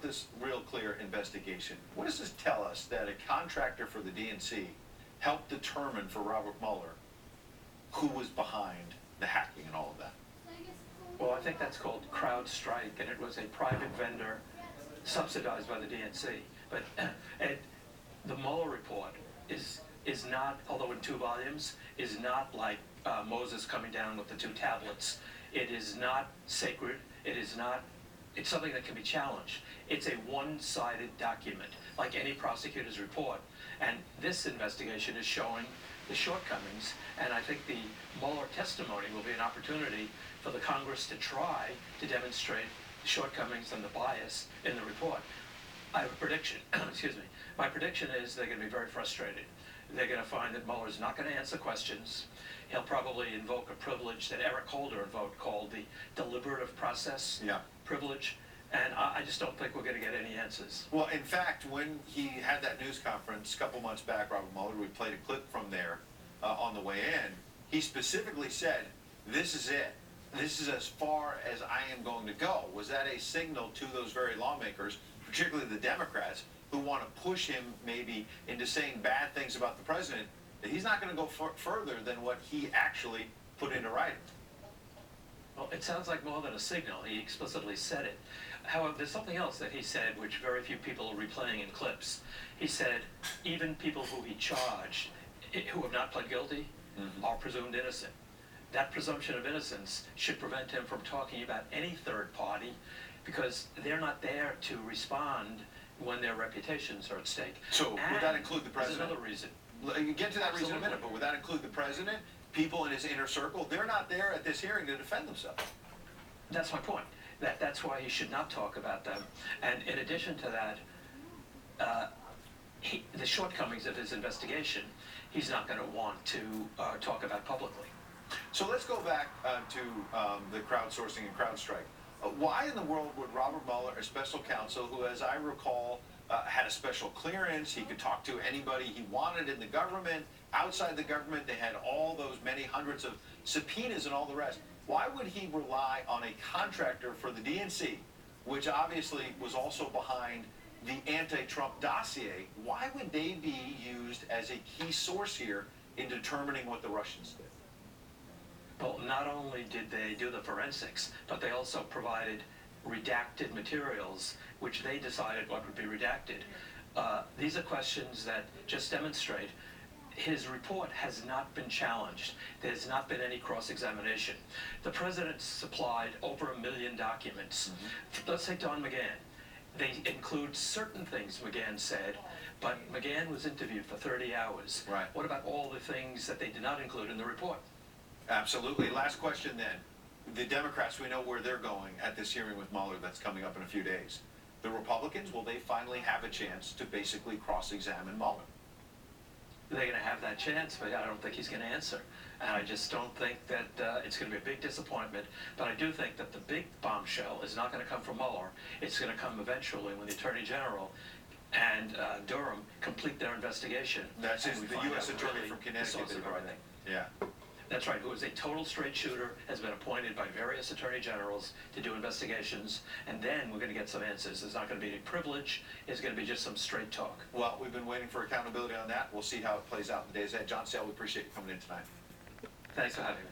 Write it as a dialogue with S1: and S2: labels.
S1: with this real clear investigation. What does this tell us that a contractor for the DNC helped determine for Robert Mueller who was behind the hacking and all of that?
S2: Well, I think that's called CrowdStrike, and it was a private vendor subsidized by the DNC. But the Mueller report is not, although in 2 volumes, is not like Moses coming down with the 2 tablets. It is not sacred. It is not. It's something that can be challenged. It's a one-sided document, like any prosecutor's report. And this investigation is showing the shortcomings, and I think the Mueller testimony will be an opportunity for the Congress to try to demonstrate the shortcomings and the bias in the report. I have a prediction, excuse me. My prediction is they're going to be very frustrated. They're going to find that Mueller's not going to answer questions. He'll probably invoke a privilege that Eric Holder invoked called the deliberative process privilege. And I just don't think we're going to get any answers.
S1: Well, in fact, when he had that news conference a couple months back, Robert Mueller, we played a clip from there on the way in, he specifically said, this is it. This is as far as I am going to go. Was that a signal to those very lawmakers, particularly the Democrats, who want to push him maybe into saying bad things about the president, that he's not going to go further than what he actually put into writing?
S2: Well, it sounds like more than a signal. He explicitly said it. However, there's something else that he said which very few people are replaying in clips. He said even people who he charged, who have not pled guilty, are presumed innocent. That presumption of innocence should prevent him from talking about any third party, because they're not there to respond when their reputations are at stake.
S1: So would that include the president?
S2: There's another reason.
S1: You get to that reason in a minute, but would that include the president? People in his inner circle? They're not there at this hearing to defend themselves.
S2: That's my point. That's why he should not talk about them. And in addition to that, the shortcomings of his investigation, he's not going to want to talk about publicly.
S1: So let's go back to the crowdsourcing and CrowdStrike. Why in the world would Robert Mueller, a special counsel who, as I recall, had a special clearance, he could talk to anybody he wanted in the government, outside the government, they had all those many hundreds of subpoenas and all the rest. Why would he rely on a contractor for the DNC, which obviously was also behind the anti-Trump dossier? Why would they be used as a key source here in determining what the Russians did?
S2: Well, not only did they do the forensics, but they also provided redacted materials, which they decided what would be redacted. These are questions that just demonstrate his report has not been challenged. There's not been any cross-examination. The president supplied over 1 million documents. Let's take Don McGahn. They include certain things McGahn said, but McGahn was interviewed for 30 hours.
S1: Right.
S2: What about all the things that they did not include in the report?
S1: Absolutely. Last question then. The Democrats, we know where they're going at this hearing with Mueller that's coming up in a few days. The Republicans, will they finally have a chance to basically cross-examine Mueller?
S2: They're going to have that chance, but I don't think he's going to answer. And I just don't think that it's going to be a big disappointment. But I do think that the big bombshell is not going to come from Mueller. It's going to come eventually when the Attorney General and Durham complete their investigation.
S1: That's the U.S. Attorney from Connecticut. Yeah.
S2: That's right, who is a total straight shooter, has been appointed by various attorney generals to do investigations, and then we're going to get some answers. There's not going to be any privilege. It's going to be just some straight talk.
S1: Well, we've been waiting for accountability on that. We'll see how it plays out in the days ahead. John Sale, we appreciate you coming in tonight.
S2: Thanks for having me.